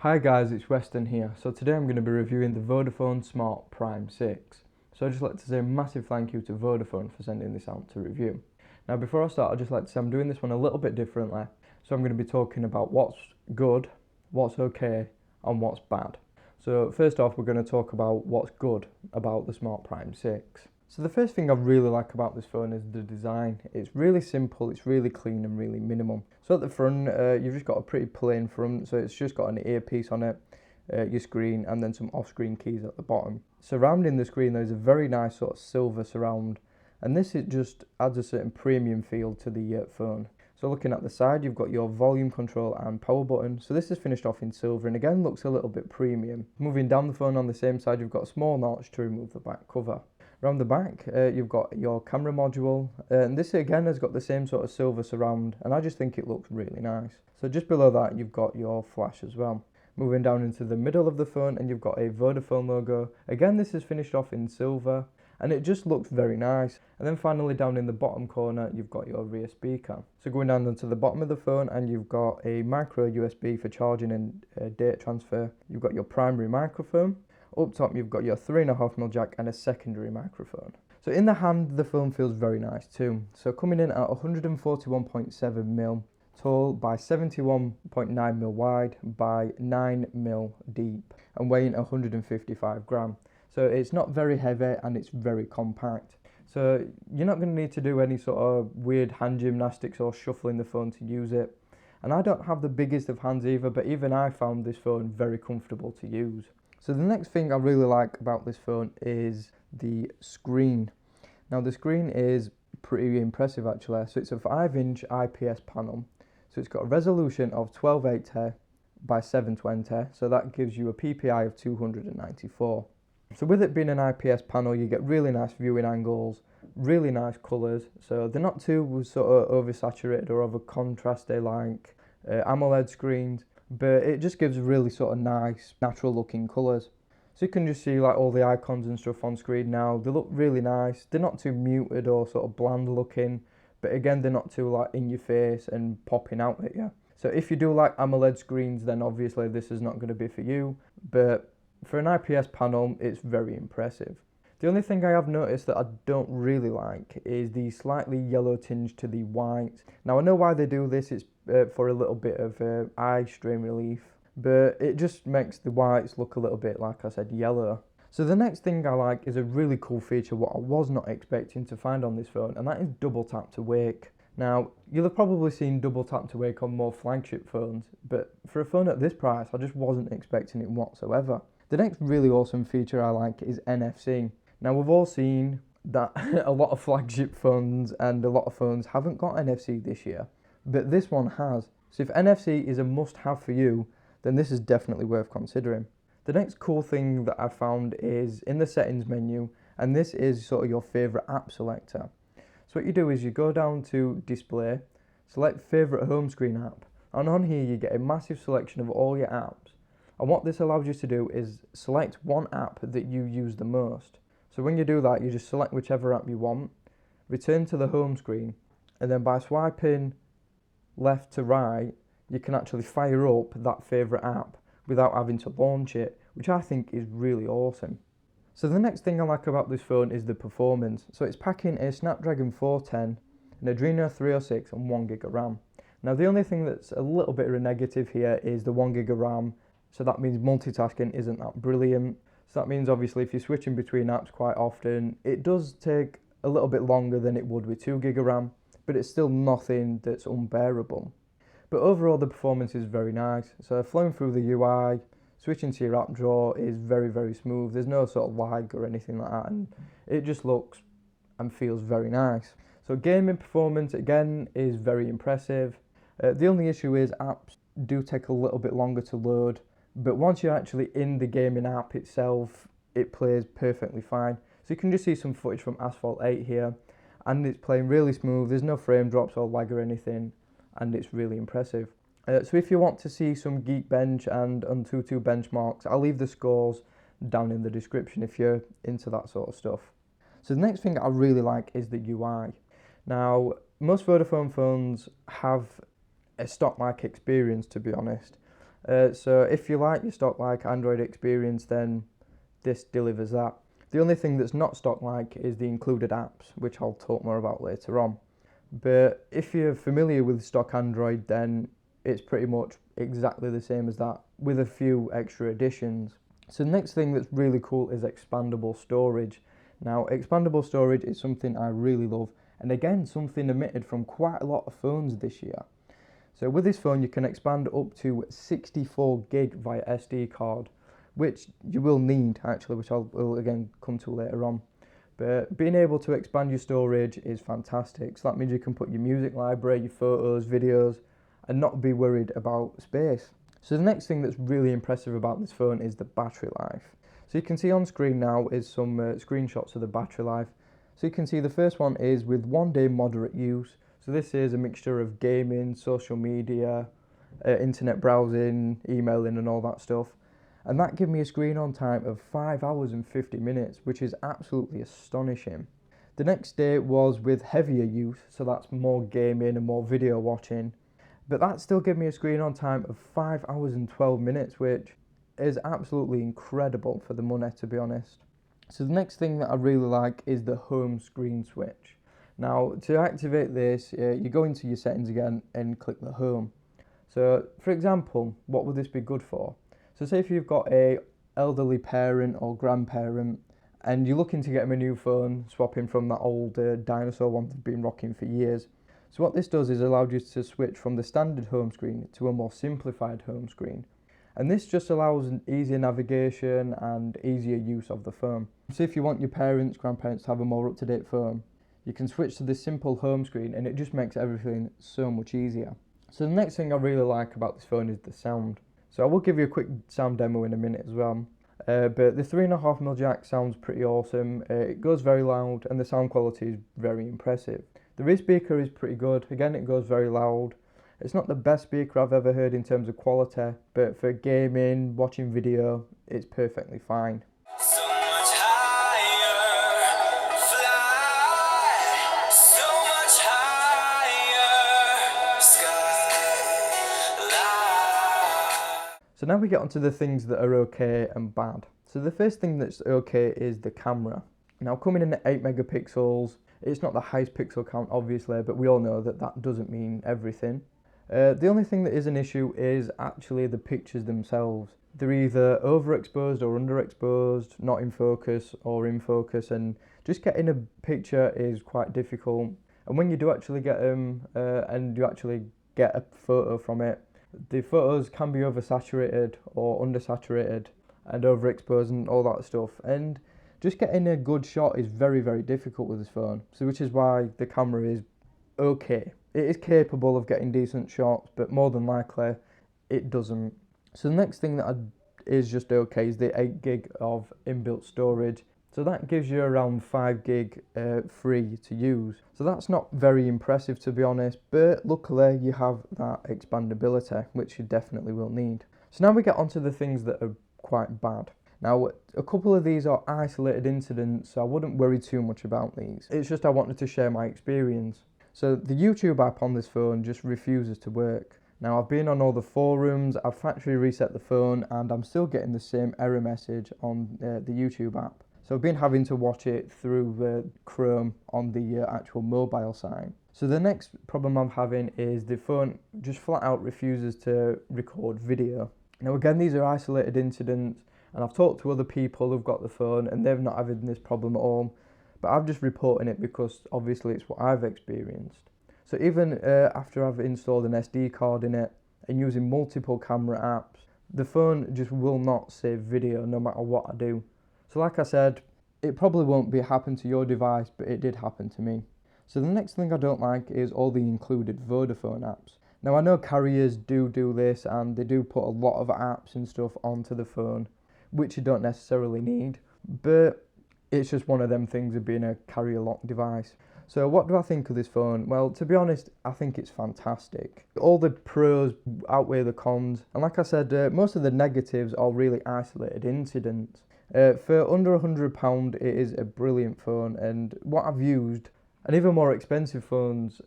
Hi guys, it's Weston here. So today I'm going to be reviewing the Vodafone Smart Prime 6. So I'd just like to say a massive thank you to Vodafone for sending this out to review. Now before I start, I'd just like to say I'm doing this one a little bit differently. So I'm going to be talking about what's good, what's okay, and what's bad. So first off, we're going to talk about what's good about the Smart Prime 6. So the first thing I really like about this phone is the design. It's really simple, it's really clean and really minimal. So at the front, you've just got a pretty plain front, so it's just got an earpiece on it, your screen, and then some off-screen keys at the bottom. Surrounding the screen, there's a very nice sort of silver surround, and this it just adds a certain premium feel to the phone. So looking at the side, you've got your volume control and power button. So this is finished off in silver and again looks a little bit premium. Moving down the phone on the same side, you've got a small notch to remove the back cover. Around the back, you've got your camera module, and this again has got the same sort of silver surround, and I just think it looks really nice. So just below that, you've got your flash as well. Moving down into the middle of the phone, and you've got a Vodafone logo. Again, this is finished off in silver, and it just looks very nice. And then finally down in the bottom corner, you've got your rear speaker. So going down to the bottom of the phone, and you've got a micro USB for charging and data transfer. You've got your primary microphone. Up top, you've got your 3.5mm jack and a secondary microphone. So in the hand, the phone feels very nice too. So coming in at 141.7mm tall by 71.9mm wide by 9mm deep and weighing 155 gram. So it's not very heavy and it's very compact. So you're not going to need to do any sort of weird hand gymnastics or shuffling the phone to use it. And I don't have the biggest of hands either, but even I found this phone very comfortable to use. So the next thing I really like about this phone is the screen. Now the screen is pretty impressive actually. So it's a 5-inch IPS panel. So it's got a resolution of 1280 by 720. So that gives you a PPI of 294. So with it being an IPS panel, you get really nice viewing angles, really nice colours. So they're not too sort of oversaturated or over contrasty like AMOLED screens. But it just gives really sort of nice, natural looking colours. So you can just see like all the icons and stuff on screen now. They look really nice. They're not too muted or sort of bland looking, but again, they're not too like in your face and popping out at you. So if you do like AMOLED screens, then obviously this is not going to be for you. But for an IPS panel, it's very impressive. The only thing I have noticed that I don't really like is the slightly yellow tinge to the white. Now I know why they do this, it's for a little bit of eye strain relief, but it just makes the whites look a little bit, like I said, yellow. So the next thing I like is a really cool feature what I was not expecting to find on this phone, and that is double tap to wake. Now you'll have probably seen double tap to wake on more flagship phones, but for a phone at this price I just wasn't expecting it whatsoever. The next really awesome feature I like is NFC. Now we've all seen that a lot of flagship phones and a lot of phones haven't got NFC this year, but this one has. So if NFC is a must-have for you, then this is definitely worth considering. The next cool thing that I found is in the settings menu, and this is sort of your favourite app selector. So what you do is you go down to display, select favourite home screen app, and on here you get a massive selection of all your apps. And what this allows you to do is select one app that you use the most. So when you do that, you just select whichever app you want, return to the home screen, and then by swiping left to right, you can actually fire up that favourite app without having to launch it, which I think is really awesome. So the next thing I like about this phone is the performance. So it's packing a Snapdragon 410, an Adreno 306 and 1GB of RAM. Now the only thing that's a little bit of a negative here is the 1GB of RAM. So that means multitasking isn't that brilliant. So that means obviously if you're switching between apps quite often, it does take a little bit longer than it would with 2GB of RAM, but it's still nothing that's unbearable. But overall the performance is very nice. So flowing through the UI, switching to your app drawer is very, very smooth. There's no sort of lag or anything like that, and it just looks and feels very nice. So gaming performance again is very impressive. The only issue is apps do take a little bit longer to load. But once you're actually in the gaming app itself, it plays perfectly fine. So you can just see some footage from Asphalt 8 here, and it's playing really smooth. There's no frame drops or lag or anything, and it's really impressive. So if you want to see some Geekbench and Antutu benchmarks, I'll leave the scores down in the description if you're into that sort of stuff. So the next thing I really like is the UI. Now, most Vodafone phones have a stock-like experience, to be honest. So if you like your stock-like Android experience, then this delivers that. The only thing that's not stock-like is the included apps, which I'll talk more about later on. But if you're familiar with stock Android, then it's pretty much exactly the same as that, with a few extra additions. So the next thing that's really cool is expandable storage. Now, expandable storage is something I really love, and again, something omitted from quite a lot of phones this year. So with this phone, you can expand up to 64 gig via SD card, which you will need actually, which will again come to later on. But being able to expand your storage is fantastic. So that means you can put your music library, your photos, videos, and not be worried about space. So the next thing that's really impressive about this phone is the battery life. So you can see on screen now is some screenshots of the battery life. So you can see the first one is with 1 day moderate use. So this is a mixture of gaming, social media, internet browsing, emailing and all that stuff. And that gave me a screen on time of 5 hours and 50 minutes, which is absolutely astonishing. The next day was with heavier use, so that's more gaming and more video watching. But that still gave me a screen on time of 5 hours and 12 minutes, which is absolutely incredible for the money, to be honest. So the next thing that I really like is the home screen switch. Now, to activate this, you go into your settings again and click the home. So, for example, what would this be good for? So say if you've got a elderly parent or grandparent and you're looking to get them a new phone, swapping from that old dinosaur one they've been rocking for years. So what this does is allow you to switch from the standard home screen to a more simplified home screen. And this just allows an easier navigation and easier use of the phone. So if you want your parents, grandparents to have a more up-to-date phone, you can switch to this simple home screen and it just makes everything so much easier. So the next thing I really like about this phone is the sound. So I will give you a quick sound demo in a minute as well. But the 3.5mm jack sounds pretty awesome. It goes very loud and the sound quality is very impressive. The rear speaker is pretty good. Again, it goes very loud. It's not the best speaker I've ever heard in terms of quality, but for gaming, watching video, it's perfectly fine. So now we get onto the things that are okay and bad. So the first thing that's okay is the camera. Now coming in at 8 megapixels, it's not the highest pixel count obviously, but we all know that that doesn't mean everything. The only thing that is an issue is actually the pictures themselves. They're either overexposed or underexposed, not in focus or in focus, and just getting a picture is quite difficult. And when you do actually get them and you actually get a photo from it, the photos can be oversaturated or undersaturated and overexposed and all that stuff. And just getting a good shot is very, very difficult with this phone. So which is why the camera is okay. It is capable of getting decent shots, but more than likely it doesn't. So the next thing that is just okay is the 8 gig of inbuilt storage. So that gives you around 5 gig free to use. So that's not very impressive, to be honest, but luckily you have that expandability, which you definitely will need. So now we get onto the things that are quite bad. Now, a couple of these are isolated incidents, so I wouldn't worry too much about these. It's just I wanted to share my experience. So the YouTube app on this phone just refuses to work. Now I've been on all the forums, I've factory reset the phone, and I'm still getting the same error message on the YouTube app. So I've been having to watch it through Chrome on the actual mobile side. So the next problem I'm having is the phone just flat out refuses to record video. Now again, these are isolated incidents, and I've talked to other people who've got the phone and they've not having this problem at all. But I'm just reporting it because obviously it's what I've experienced. So even after I've installed an SD card in it and using multiple camera apps, the phone just will not save video no matter what I do. So like I said, it probably won't happen to your device, but it did happen to me. So the next thing I don't like is all the included Vodafone apps. Now I know carriers do this and they do put a lot of apps and stuff onto the phone, which you don't necessarily need, but it's just one of them things of being a carrier locked device. So what do I think of this phone? Well, to be honest, I think it's fantastic. All the pros outweigh the cons, and like I said, most of the negatives are really isolated incidents. For under £100, it is a brilliant phone, and what I've used, and even more expensive phones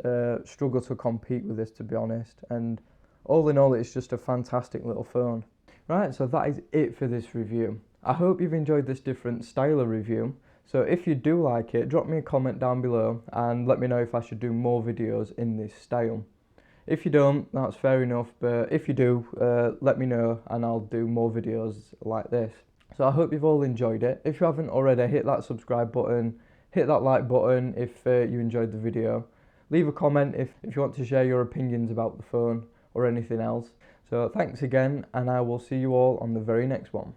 struggle to compete with this, to be honest. And all in all, it's just a fantastic little phone. Right, so that is it for this review. I hope you've enjoyed this different style of review. So if you do like it, drop me a comment down below and let me know if I should do more videos in this style. If you don't, that's fair enough, but if you do, let me know and I'll do more videos like this. So I hope you've all enjoyed it. If you haven't already, hit that subscribe button, hit that like button if you enjoyed the video. Leave a comment if you want to share your opinions about the phone or anything else. So thanks again, and I will see you all on the very next one.